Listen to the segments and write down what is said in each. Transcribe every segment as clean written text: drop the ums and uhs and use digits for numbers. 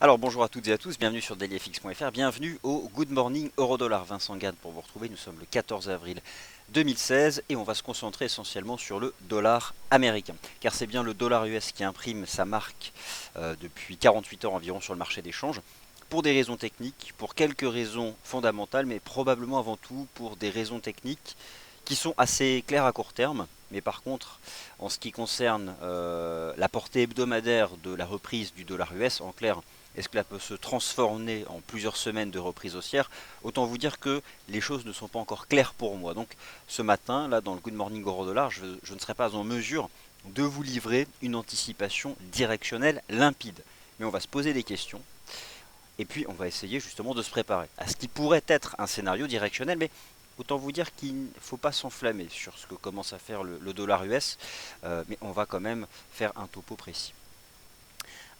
Alors bonjour à toutes et à tous, bienvenue sur dailyfx.fr, bienvenue au Good Morning Eurodollar. Vincent Gann pour vous retrouver, nous sommes le 14 avril 2016 et on va se concentrer essentiellement sur le dollar américain. Car c'est bien le dollar US qui imprime sa marque depuis 48 heures environ sur le marché des changes. Pour des raisons techniques, pour quelques raisons fondamentales, mais probablement avant tout pour des raisons techniques qui sont assez claires à court terme. Mais par contre, en ce qui concerne la portée hebdomadaire de la reprise du dollar US, en clair, est-ce que cela peut se transformer en plusieurs semaines de reprise haussière? Autant vous dire que les choses ne sont pas encore claires pour moi. Donc ce matin, là dans le Good Morning Euro Dollar, je ne serai pas en mesure de vous livrer une anticipation directionnelle limpide. Mais on va se poser des questions et puis on va essayer justement de se préparer à ce qui pourrait être un scénario directionnel, mais autant vous dire qu'il ne faut pas s'enflammer sur ce que commence à faire le dollar US, mais on va quand même faire un topo précis.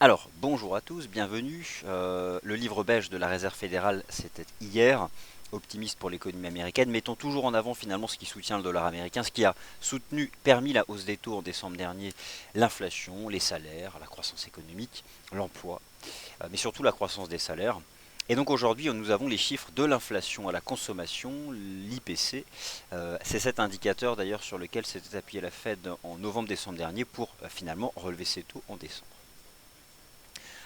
Alors, bonjour à tous, bienvenue. Le livre beige de la Réserve fédérale, c'était hier. Optimiste pour l'économie américaine, mettons toujours en avant finalement ce qui soutient le dollar américain, ce qui a soutenu, permis la hausse des taux en décembre dernier, l'inflation, les salaires, la croissance économique, l'emploi, mais surtout la croissance des salaires. Et donc aujourd'hui, nous avons les chiffres de l'inflation à la consommation, l'IPC. C'est cet indicateur d'ailleurs sur lequel s'était appuyé la Fed en novembre-décembre dernier pour finalement relever ses taux en décembre.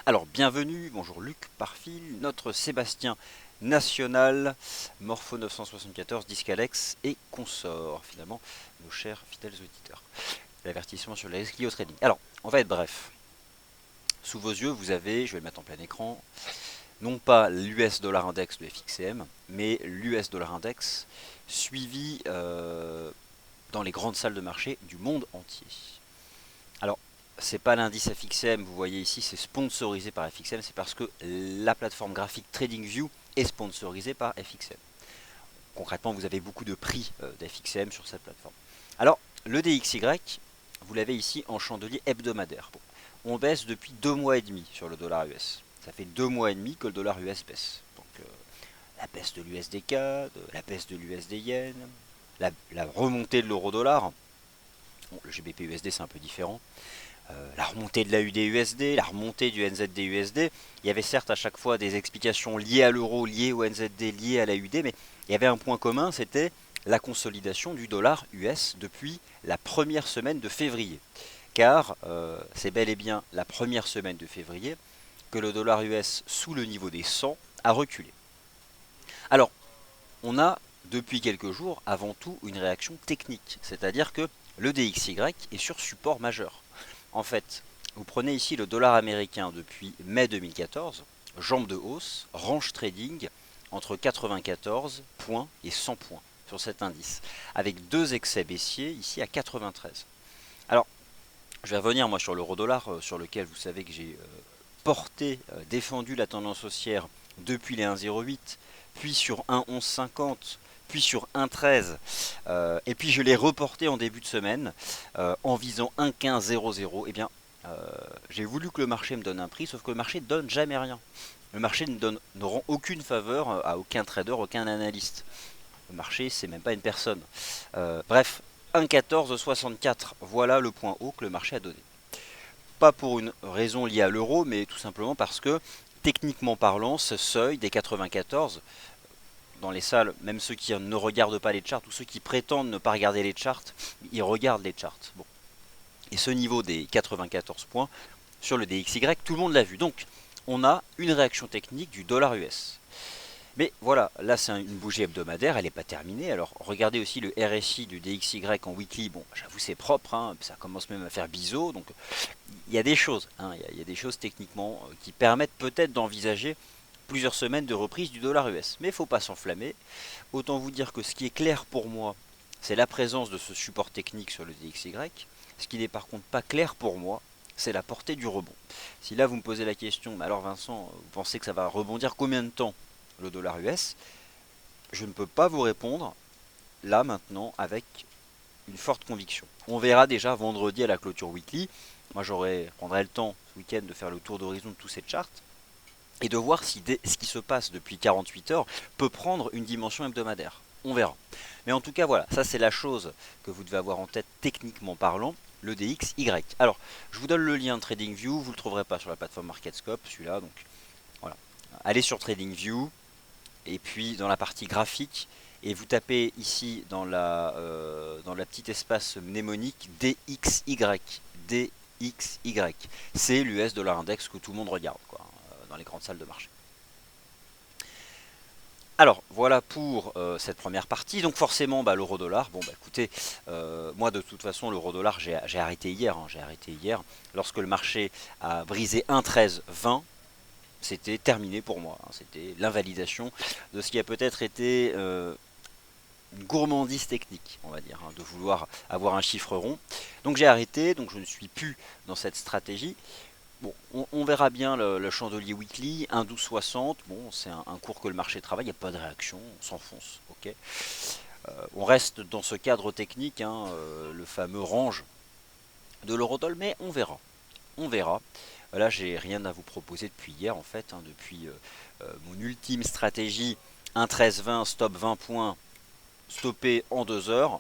Alors bienvenue, bonjour Luc Parfil, notre Sébastien National, Morpho 974, Discalex et consorts, finalement, nos chers fidèles auditeurs. L'avertissement sur les risques liés au trading. Alors, on va être bref. Sous vos yeux, vous avez, je vais le mettre en plein écran, non pas l'US dollar index de FXCM, mais l'US dollar index suivi dans les grandes salles de marché du monde entier. Alors, c'est pas l'indice FXM, vous voyez ici, c'est sponsorisé par FXM, c'est parce que la plateforme graphique TradingView est sponsorisée par FXM. Concrètement, vous avez beaucoup de prix d'FXM sur cette plateforme. Alors, le DXY, vous l'avez ici en chandelier hebdomadaire. Bon, on baisse depuis 2 mois et demi sur le dollar US. Ça fait 2 mois et demi que le dollar US baisse. Donc, la baisse de l'USDK, la baisse de l'USD Yen, la remontée de l'euro dollar. Bon, le GBP USD c'est un peu différent. La remontée de la UD-USD, la remontée du NZD-USD. Il y avait certes à chaque fois des explications liées à l'euro, liées au NZD, liées à la UD, mais il y avait un point commun, c'était la consolidation du dollar US depuis la première semaine de février. Car c'est bel et bien la première semaine de février que le dollar US sous le niveau des 100 a reculé. Alors, on a depuis quelques jours avant tout une réaction technique, c'est-à-dire que le DXY est sur support majeur. En fait, vous prenez ici le dollar américain depuis mai 2014, jambe de hausse, range trading entre 94 points et 100 points sur cet indice, avec deux excès baissiers ici à 93. Alors, je vais revenir moi sur l'euro-dollar, sur lequel vous savez que j'ai défendu la tendance haussière depuis les 1,08, puis sur 1,1150, puis sur 1,13, et puis je l'ai reporté en début de semaine en visant 1,1500. Eh bien, j'ai voulu que le marché me donne un prix, sauf que le marché ne donne jamais rien. Le marché ne rend aucune faveur à aucun trader, aucun analyste. Le marché, c'est même pas une personne. Bref, 1,1464, voilà le point haut que le marché a donné. Pas pour une raison liée à l'euro, mais tout simplement parce que, techniquement parlant, ce seuil des 94, dans les salles, même ceux qui ne regardent pas les charts ou ceux qui prétendent ne pas regarder les charts, ils regardent les charts. Bon. Et ce niveau des 94 points sur le DXY, tout le monde l'a vu. Donc, on a une réaction technique du dollar US. Mais voilà, là c'est une bougie hebdomadaire, elle n'est pas terminée. Alors regardez aussi le RSI du DXY en weekly. Bon, j'avoue c'est propre, hein, ça commence même à faire biseau. Donc il y a des choses, hein, il y a des choses techniquement qui permettent peut-être d'envisager plusieurs semaines de reprise du dollar US. Mais il ne faut pas s'enflammer. Autant vous dire que ce qui est clair pour moi, c'est la présence de ce support technique sur le DXY. Ce qui n'est par contre pas clair pour moi, c'est la portée du rebond. Si là vous me posez la question, mais alors Vincent, vous pensez que ça va rebondir combien de temps le dollar US? Je ne peux pas vous répondre là maintenant avec une forte conviction. On verra déjà vendredi à la clôture weekly. Moi prendrai le temps ce week-end de faire le tour d'horizon de tous ces charts et de voir si ce qui se passe depuis 48 heures peut prendre une dimension hebdomadaire. On verra. Mais en tout cas voilà, ça c'est la chose que vous devez avoir en tête techniquement parlant, le DXY. Alors, je vous donne le lien de TradingView, vous ne le trouverez pas sur la plateforme MarketScope, celui-là, donc Voilà. Allez sur TradingView et puis dans la partie graphique et vous tapez ici dans la petite espace mnémonique DXY. DXY. C'est l'US Dollar Index que tout le monde regarde quoi, dans les grandes salles de marché. Alors voilà pour cette première partie. Donc forcément l'euro dollar, bon écoutez, moi de toute façon l'euro dollar j'ai arrêté hier, j'ai arrêté hier. Lorsque le marché a brisé 1,1320, c'était terminé pour moi, hein. C'était l'invalidation de ce qui a peut-être été une gourmandise technique, on va dire, hein, de vouloir avoir un chiffre rond. Donc j'ai arrêté, donc je ne suis plus dans cette stratégie. Bon, on verra bien le chandelier weekly, 1,1260. Bon, c'est un cours que le marché travaille, il n'y a pas de réaction, on s'enfonce. Ok. On reste dans ce cadre technique, hein, le fameux range de l'eurodoll, mais on verra. On verra. Là, j'ai rien à vous proposer depuis hier, en fait, hein, depuis mon ultime stratégie 1,1320, stop 20 points, stoppé en 2 heures.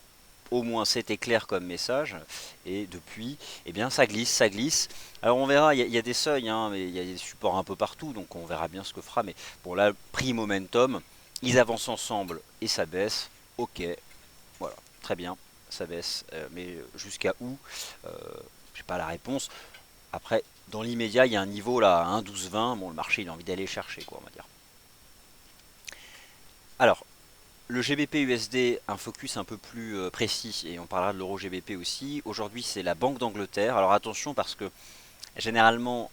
Au moins c'était clair comme message. Et depuis, eh bien ça glisse, ça glisse. Alors on verra, il y a des seuils, hein, mais il y a des supports un peu partout, donc on verra bien ce que fera. Mais bon là, prix momentum, ils avancent ensemble et ça baisse. Ok, voilà, très bien, ça baisse. Mais jusqu'à où j'ai pas la réponse. Après, dans l'immédiat, il y a un niveau là, à 1,1220. Bon, le marché il a envie d'aller chercher, quoi, on va dire. Alors, le GBP USD, un focus un peu plus précis, et on parlera de l'euro GBP aussi. Aujourd'hui, c'est la Banque d'Angleterre. Alors attention parce que généralement,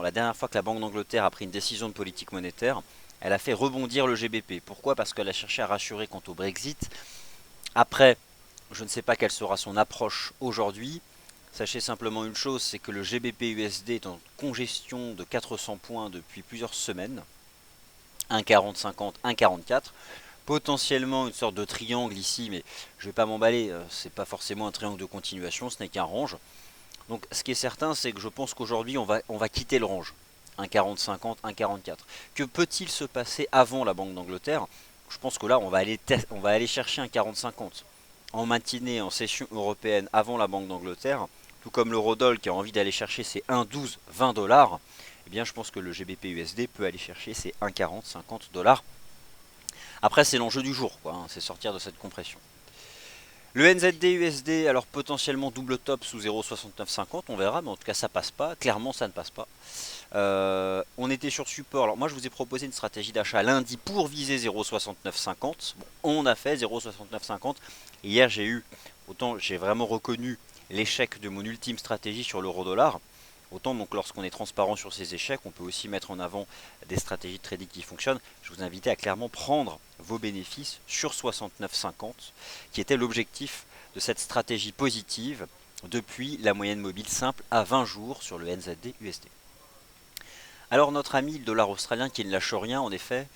la dernière fois que la Banque d'Angleterre a pris une décision de politique monétaire, elle a fait rebondir le GBP. Pourquoi? Parce qu'elle a cherché à rassurer quant au Brexit. Après, je ne sais pas quelle sera son approche aujourd'hui. Sachez simplement une chose, c'est que le GBP USD est en congestion de 400 points depuis plusieurs semaines. 1,4050, 1,44. Potentiellement une sorte de triangle ici, mais je ne vais pas m'emballer, c'est pas forcément un triangle de continuation, ce n'est qu'un range. Donc ce qui est certain, c'est que je pense qu'aujourd'hui on va quitter le range. 1,4050, 1,44. Que peut-il se passer avant la Banque d'Angleterre? Je pense que là on va aller chercher un 40,50. En matinée, en session européenne avant la Banque d'Angleterre, tout comme l'eurodoll qui a envie d'aller chercher ses 1,12-20 dollars, eh bien je pense que le GBP USD peut aller chercher ses 1,40-50 dollars. Après, c'est l'enjeu du jour, quoi, hein, c'est sortir de cette compression. Le NZD USD, alors potentiellement double top sous 0,6950, on verra, mais en tout cas ça passe pas, clairement ça ne passe pas. On était sur support, alors moi je vous ai proposé une stratégie d'achat lundi pour viser 0,6950, bon, on a fait 0,6950, et hier autant j'ai vraiment reconnu l'échec de mon ultime stratégie sur l'euro dollar, autant donc lorsqu'on est transparent sur ces échecs, on peut aussi mettre en avant des stratégies de trading qui fonctionnent. Je vous invite à clairement prendre vos bénéfices sur 69,50, qui était l'objectif de cette stratégie positive depuis la moyenne mobile simple à 20 jours sur le NZD USD. Alors notre ami le dollar australien qui ne lâche rien, en effet,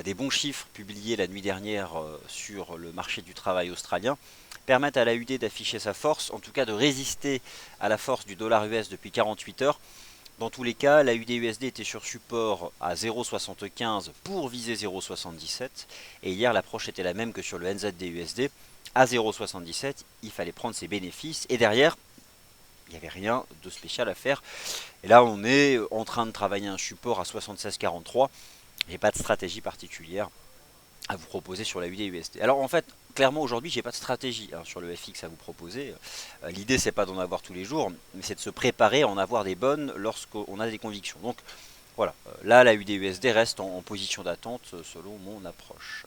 des bons chiffres publiés la nuit dernière sur le marché du travail australien permettent à l'AUD d'afficher sa force, en tout cas de résister à la force du dollar US depuis 48 heures. Dans tous les cas, l'AUD-USD était sur support à 0,75 pour viser 0,77. Et hier, l'approche était la même que sur le NZD-USD. À 0,77, il fallait prendre ses bénéfices. Et derrière, il n'y avait rien de spécial à faire. Et là, on est en train de travailler un support à 76,43. Il n'y a pas de stratégie particulière à vous proposer sur la USD. Alors en fait, clairement aujourd'hui, j'ai pas de stratégie sur le FX à vous proposer. L'idée c'est pas d'en avoir tous les jours, mais c'est de se préparer à en avoir des bonnes lorsqu'on a des convictions. Donc voilà, là la USD reste en position d'attente selon mon approche.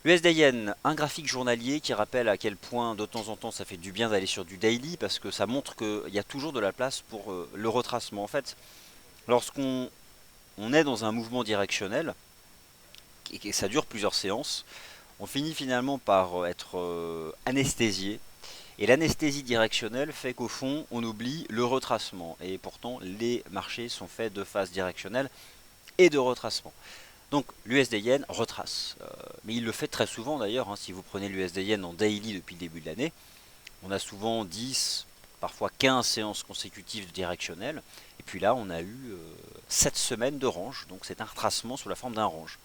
USD Yen, un graphique journalier qui rappelle à quel point de temps en temps ça fait du bien d'aller sur du daily parce que ça montre qu'il y a toujours de la place pour le retracement. En fait, lorsqu'on est dans un mouvement directionnel, et ça dure plusieurs séances, on finit finalement par être anesthésié. Et l'anesthésie directionnelle fait qu'au fond, on oublie le retracement. Et pourtant, les marchés sont faits de phases directionnelles et de retracement. Donc l'USD Yen retrace. Mais il le fait très souvent d'ailleurs. Si vous prenez l'USD Yen en daily depuis le début de l'année, on a souvent 10, parfois 15 séances consécutives directionnelles. Et puis là, on a eu 7 semaines de range. Donc c'est un retracement sous la forme d'un range.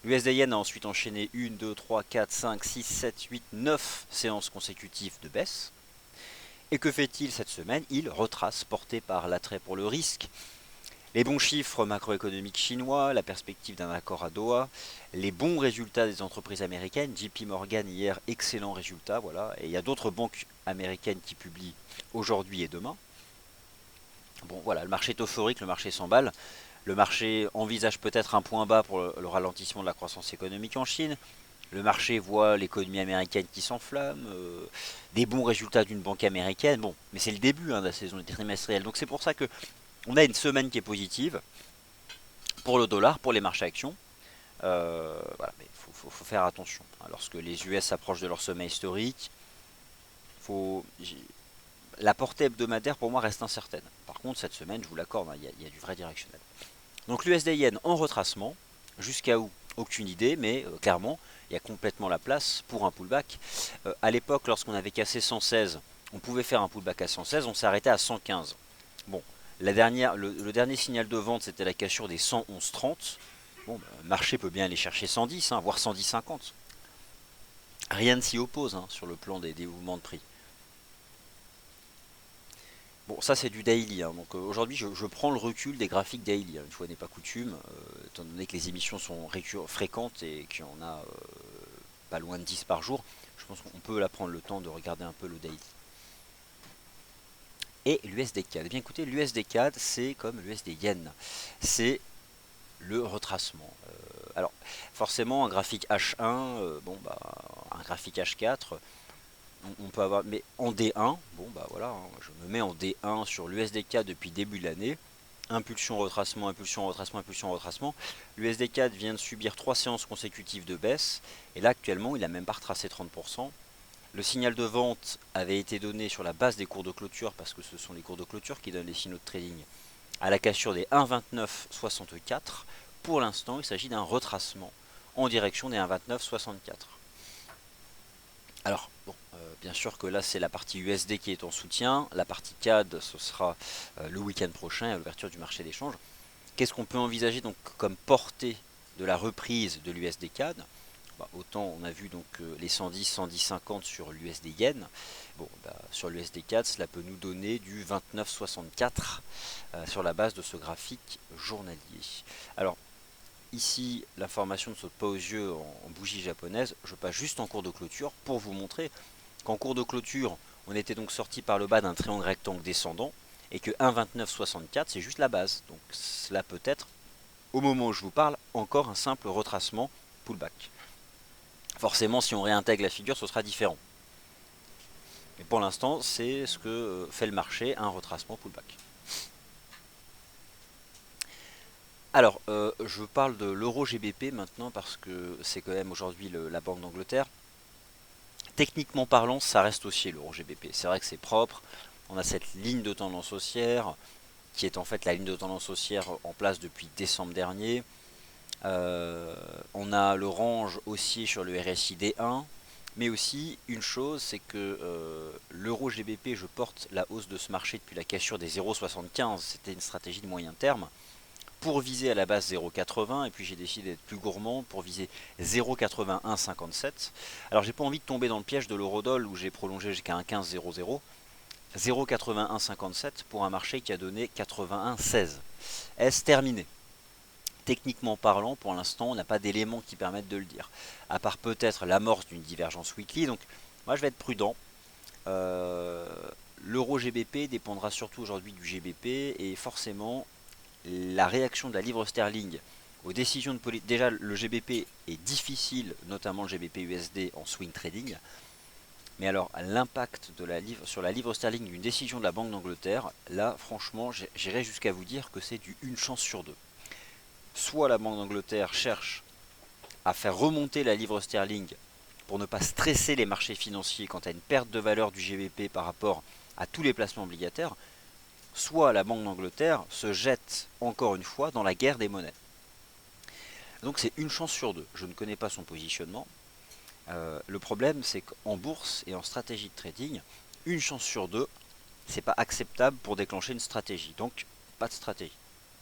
L'USD Yen a ensuite enchaîné 1, 2, 3, 4, 5, 6, 7, 8, 9 séances consécutives de baisse. Et que fait-il cette semaine? Il retrace, porté par l'attrait pour le risque. Les bons chiffres macroéconomiques chinois, la perspective d'un accord à Doha, les bons résultats des entreprises américaines, JP Morgan hier, excellent résultat, voilà, et il y a d'autres banques américaines qui publient aujourd'hui et demain. Bon voilà, le marché est euphorique, le marché s'emballe, le marché envisage peut-être un point bas pour le ralentissement de la croissance économique en Chine, le marché voit l'économie américaine qui s'enflamme, des bons résultats d'une banque américaine, bon, mais c'est le début de la saison trimestrielle, donc c'est pour ça que on a une semaine qui est positive pour le dollar, pour les marchés actions. Voilà, mais faut faire attention. Lorsque les US s'approchent de leur sommet historique, faut, la portée hebdomadaire pour moi reste incertaine. Par contre, cette semaine, je vous l'accorde, il y a du vrai directionnel. Donc l'USD Yen en retracement, jusqu'à où? Aucune idée, mais clairement, il y a complètement la place pour un pullback. À l'époque, lorsqu'on avait cassé 116, on pouvait faire un pullback à 116, on s'est arrêté à 115. Bon, le dernier signal de vente, c'était la cassure des 111,30. Bon, bah, le marché peut bien aller chercher 110, voire 110,50. Rien ne s'y oppose sur le plan des mouvements de prix. Bon, ça c'est du daily, donc aujourd'hui je prends le recul des graphiques daily, une fois n'est pas coutume, étant donné que les émissions sont fréquentes et qu'il y en a pas loin de 10 par jour, je pense qu'on peut là prendre le temps de regarder un peu le daily. Et l'USD CAD, eh bien écoutez, l'USD CAD c'est comme l'USD Yen, c'est le retracement. Alors forcément un graphique H1, bon bah un graphique H4, on peut avoir, mais en D1, bon bah voilà, je me mets en D1 sur l'USD4 depuis début de l'année. Impulsion, retracement, impulsion, retracement, impulsion, retracement. L'USD4 vient de subir 3 séances consécutives de baisse, et là actuellement il n'a même pas retracé 30%. Le signal de vente avait été donné sur la base des cours de clôture, parce que ce sont les cours de clôture qui donnent les signaux de trading, à la cassure des 1,2964. Pour l'instant, il s'agit d'un retracement en direction des 1,2964. Alors, bon, bien sûr que là c'est la partie USD qui est en soutien, la partie CAD ce sera le week-end prochain à l'ouverture du marché d'échange. Qu'est-ce qu'on peut envisager donc comme portée de la reprise de l'USD CAD? Bah, autant on a vu donc les 110, 110, 50 sur l'USD Yen. Bon, bah, sur l'USD CAD cela peut nous donner du 29,64 sur la base de ce graphique journalier. Alors ici, l'information ne saute pas aux yeux en bougie japonaise. Je passe juste en cours de clôture pour vous montrer qu'en cours de clôture, on était donc sorti par le bas d'un triangle rectangle descendant et que 1,2964 c'est juste la base. Donc cela peut être, au moment où je vous parle, encore un simple retracement pullback. Forcément, si on réintègre la figure, ce sera différent. Mais pour l'instant, c'est ce que fait le marché, un retracement pullback. Alors, je parle de l'euro GBP maintenant parce que c'est quand même aujourd'hui la Banque d'Angleterre. Techniquement parlant, ça reste haussier l'euro GBP. C'est vrai que c'est propre. On a cette ligne de tendance haussière qui est en fait la ligne de tendance haussière en place depuis décembre dernier. On a le range haussier sur le RSI D1. Mais aussi, une chose, c'est que l'euro GBP, je porte la hausse de ce marché depuis la cassure des 0,75. C'était une stratégie de moyen terme pour viser à la base 0,80 et puis j'ai décidé d'être plus gourmand pour viser 0,8157. Alors j'ai pas envie de tomber dans le piège de l'eurodoll où j'ai prolongé jusqu'à 1,1500. 0,8157 pour un marché qui a donné 81,16. Est-ce terminé? Techniquement parlant, pour l'instant, on n'a pas d'éléments qui permettent de le dire. À part peut-être l'amorce d'une divergence weekly. Donc moi je vais être prudent. L'euro GBP dépendra surtout aujourd'hui du GBP et forcément la réaction de la livre sterling aux décisions de politique. Déjà, le GBP est difficile, notamment le GBP USD en swing trading. Mais alors, l'impact de la livre sur la livre sterling d'une décision de la Banque d'Angleterre, là, franchement, j'irai jusqu'à vous dire que c'est du une chance sur deux. Soit la Banque d'Angleterre cherche à faire remonter la livre sterling pour ne pas stresser les marchés financiers quant à une perte de valeur du GBP par rapport à tous les placements obligataires, soit la Banque d'Angleterre se jette encore une fois dans la guerre des monnaies. Donc c'est une chance sur deux. Je ne connais pas son positionnement. Le problème, c'est qu'en bourse et en stratégie de trading, une chance sur deux, c'est pas acceptable pour déclencher une stratégie. Donc pas de stratégie.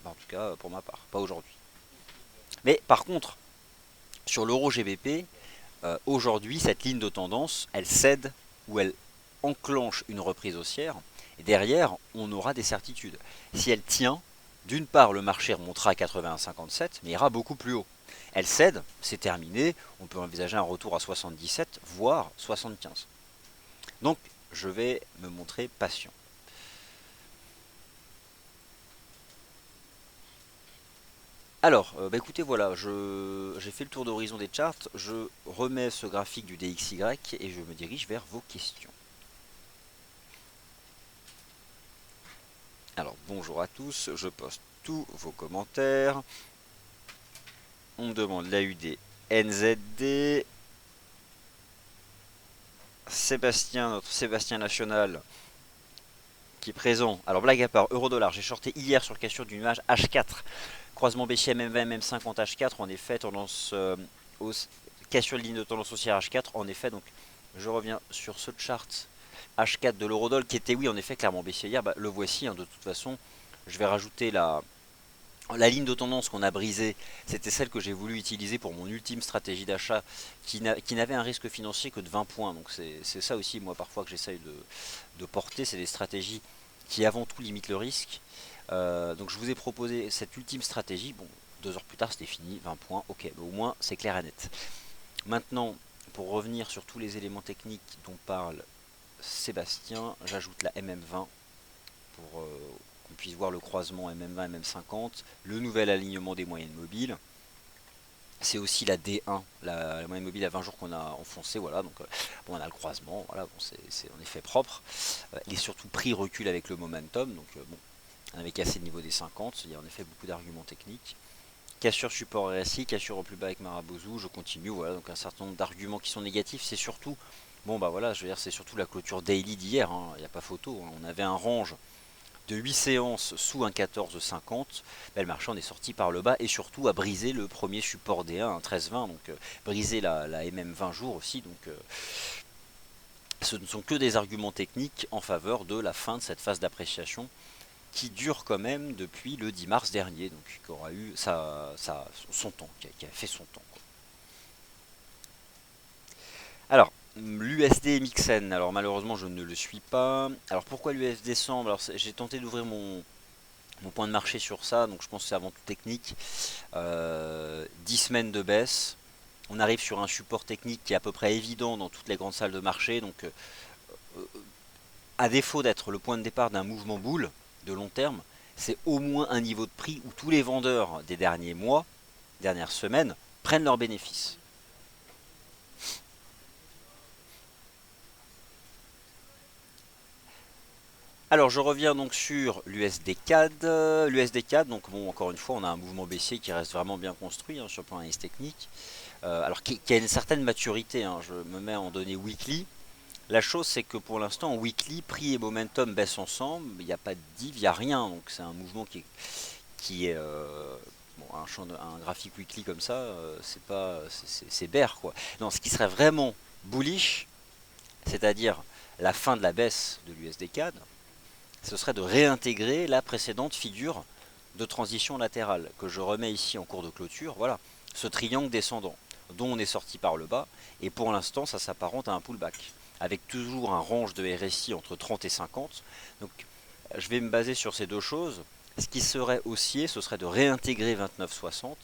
En tout cas pour ma part, pas aujourd'hui. Mais par contre, sur l'euro GBP, aujourd'hui cette ligne de tendance, elle cède ou elle enclenche une reprise haussière. Et derrière, on aura des certitudes. Si elle tient, D'une part, le marché remontera à 81,57, mais ira beaucoup plus haut. Elle cède, c'est terminé, on peut envisager un retour à 77, voire 75. Donc, je vais me montrer patient. Alors, écoutez, voilà, j'ai fait le tour d'horizon des charts, je remets ce graphique du DXY et je me dirige vers vos questions. Alors, bonjour à tous, je poste tous vos commentaires. On me demande l'AUD NZD. Sébastien, notre Sébastien National, qui est présent. Alors, blague à part, euro-dollar, j'ai shorté hier sur cassure du nuage H4. Croisement baissier MM20, MM50, H4, en effet, tendance cassure de ligne de tendance haussière H4, en effet, donc je reviens sur ce chart H4 de l'eurodoll qui était, oui, en effet, clairement baissier hier. Le voici, hein, de toute façon. Je vais rajouter la ligne de tendance qu'on a brisée. C'était celle que j'ai voulu utiliser pour mon ultime stratégie d'achat qui n'avait un risque financier que de 20 points. Donc c'est ça aussi, moi, parfois, que j'essaye de porter. C'est des stratégies qui, avant tout, limitent le risque. Donc je vous ai proposé cette ultime stratégie. Bon, 2 heures plus tard, c'était fini, 20 points. Ok, mais au moins, c'est clair et net. Maintenant, pour revenir sur tous les éléments techniques dont parle Sébastien, j'ajoute la MM20 pour qu'on puisse voir le croisement MM20, MM50, le nouvel alignement des moyennes mobiles. C'est aussi la D1, la moyenne mobile à 20 jours qu'on a enfoncé, voilà, donc bon, on a le croisement, voilà, bon, c'est en effet propre. Il est surtout pris recul avec le momentum, donc bon, on avait cassé le niveau des 50, il y a en effet beaucoup d'arguments techniques. Cassure support RSI, cassure au plus bas avec Marabozu, je continue, voilà, donc un certain nombre d'arguments qui sont négatifs, c'est surtout, bon bah voilà, je veux dire, c'est surtout la clôture daily d'hier, hein, il n'y a pas photo, hein, on avait un range de 8 séances sous un 14,50, le marché en est sorti par le bas et surtout a brisé le premier support D1, un 13,20, donc brisé la MM 20 jours aussi, donc ce ne sont que des arguments techniques en faveur de la fin de cette phase d'appréciation qui dure quand même depuis le 10 mars dernier, donc qui aura eu son temps, qui a fait son temps, quoi. Alors, l'USD Mixen, alors malheureusement je ne le suis pas. Alors pourquoi l'USD semble? Alors j'ai tenté d'ouvrir mon point de marché sur ça, donc je pense que c'est avant tout technique. 10 semaines de baisse, on arrive sur un support technique qui est à peu près évident dans toutes les grandes salles de marché, donc à défaut d'être le point de départ d'un mouvement boule de long terme, c'est au moins un niveau de prix où tous les vendeurs des derniers mois, dernières semaines, prennent leurs bénéfices. Alors je reviens donc sur l'USD CAD. L'USD CAD, donc bon, encore une fois, on a un mouvement baissier qui reste vraiment bien construit, hein, sur le plan analyse technique. Alors qui a une certaine maturité, hein, je me mets en données weekly. La chose, c'est que pour l'instant, en weekly, prix et momentum baissent ensemble. Il n'y a pas de div, il n'y a rien. Donc c'est un mouvement qui est bon, un graphique weekly comme ça, c'est pas, c'est bear, quoi. Non, ce qui serait vraiment bullish, c'est-à-dire la fin de la baisse de l'USD CAD, ce serait de réintégrer la précédente figure de transition latérale que je remets ici en cours de clôture. Voilà, ce triangle descendant dont on est sorti par le bas, et pour l'instant ça s'apparente à un pullback avec toujours un range de RSI entre 30 et 50. Donc je vais me baser sur ces deux choses. Ce qui serait haussier, ce serait de réintégrer 29,60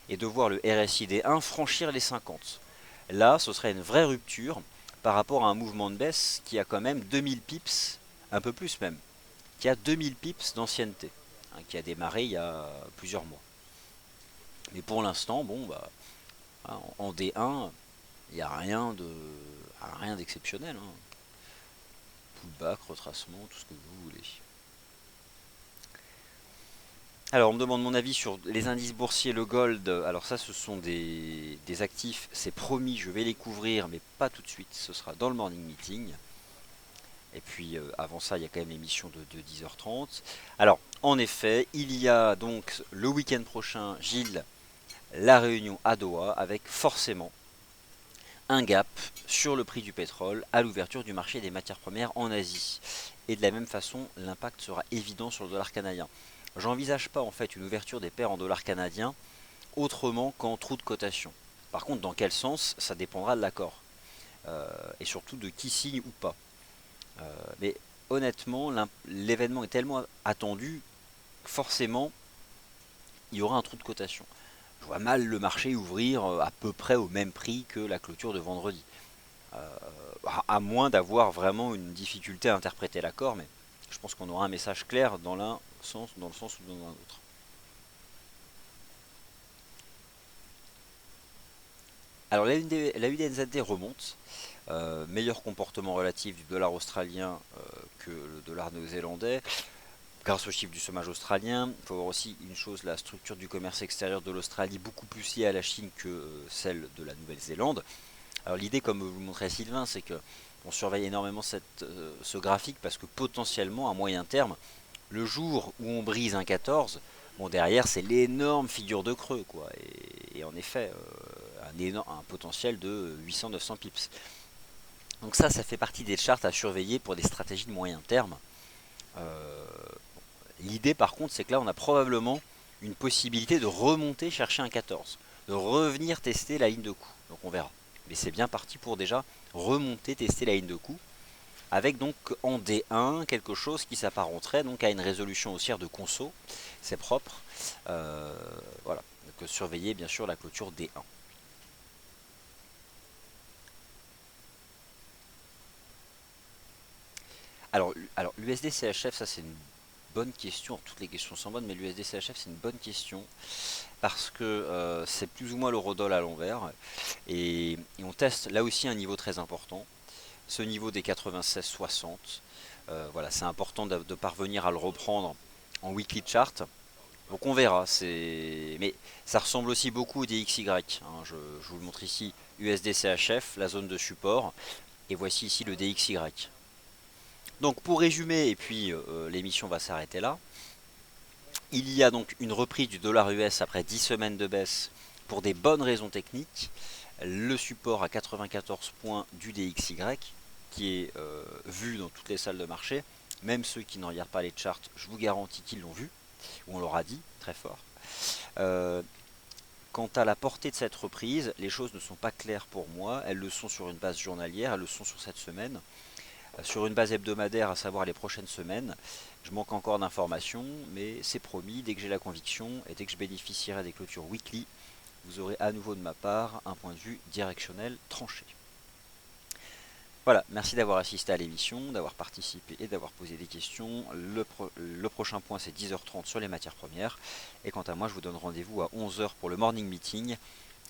et de voir le RSI D1 franchir les 50. Là, ce serait une vraie rupture par rapport à un mouvement de baisse qui a quand même 2000 pips, un peu plus même, qui a 2000 pips d'ancienneté, hein, qui a démarré il y a plusieurs mois. Mais pour l'instant, bon, bah, en D1, il n'y a rien d'exceptionnel, hein. Pullback, retracement, tout ce que vous voulez. Alors, on me demande mon avis sur les indices boursiers, le gold. Alors ça, ce sont des actifs, c'est promis, je vais les couvrir, mais pas tout de suite. Ce sera dans le morning meeting. Et puis avant ça, il y a quand même l'émission de 10h30. Alors, en effet, il y a donc le week-end prochain, Gilles, la réunion à Doha, avec forcément un gap sur le prix du pétrole à l'ouverture du marché des matières premières en Asie. Et de la même façon, l'impact sera évident sur le dollar canadien. J'envisage pas en fait une ouverture des paires en dollars canadiens autrement qu'en trou de cotation. Par contre, dans quel sens, ça dépendra de l'accord. Et surtout de qui signe ou pas. Mais honnêtement, l'événement est tellement attendu que forcément, il y aura un trou de cotation. Je vois mal le marché ouvrir à peu près au même prix que la clôture de vendredi. À moins d'avoir vraiment une difficulté à interpréter l'accord, mais je pense qu'on aura un message clair dans l'un sens, dans le sens ou dans un autre. Alors la UDNZD remonte, meilleur comportement relatif du dollar australien que le dollar néo-zélandais, grâce au chiffre du chômage australien. Il faut voir aussi une chose, la structure du commerce extérieur de l'Australie beaucoup plus liée à la Chine que celle de la Nouvelle-Zélande. Alors l'idée, comme vous le montrait Sylvain, c'est que on surveille énormément ce graphique parce que potentiellement, à moyen terme, le jour où on brise un 14, bon derrière c'est l'énorme figure de creux quoi. Et en effet, un potentiel de 800-900 pips. Donc ça fait partie des charts à surveiller pour des stratégies de moyen terme. Euh, L'idée par contre c'est que là on a probablement une possibilité de remonter chercher un 14, de revenir tester la ligne de coup. Donc on verra. Mais c'est bien parti pour déjà remonter, tester la ligne de coup, avec donc en D1 quelque chose qui s'apparenterait donc à une résolution haussière de conso, c'est propre. Voilà, donc surveillez bien sûr la clôture D1. Alors l'USD CHF, ça c'est une bonne question. Toutes les questions sont bonnes, mais l'USD CHF c'est une bonne question parce que c'est plus ou moins l'eurodoll à l'envers et on teste là aussi un niveau très important, ce niveau des 96,60. Voilà, c'est important de parvenir à le reprendre en weekly chart. Donc on verra, mais ça ressemble aussi beaucoup au DXY, hein. Je vous le montre ici, USD CHF, la zone de support, et voici ici le DXY. Donc pour résumer, et puis l'émission va s'arrêter là, il y a donc une reprise du dollar US après 10 semaines de baisse pour des bonnes raisons techniques, le support à 94 points du DXY, qui est vu dans toutes les salles de marché, même ceux qui ne regardent pas les charts, je vous garantis qu'ils l'ont vu, ou on leur a dit très fort. Euh, Quant à la portée de cette reprise, les choses ne sont pas claires pour moi. Elles le sont sur une base journalière, elles le sont sur cette semaine. Sur une base hebdomadaire, à savoir les prochaines semaines, je manque encore d'informations, mais c'est promis, dès que j'ai la conviction et dès que je bénéficierai des clôtures weekly, vous aurez à nouveau de ma part un point de vue directionnel tranché. Voilà, merci d'avoir assisté à l'émission, d'avoir participé et d'avoir posé des questions. Le prochain point c'est 10h30 sur les matières premières. Et quant à moi, je vous donne rendez-vous à 11h pour le morning meeting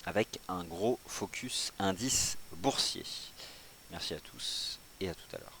avec un gros focus indice boursier. Merci à tous et à tout à l'heure.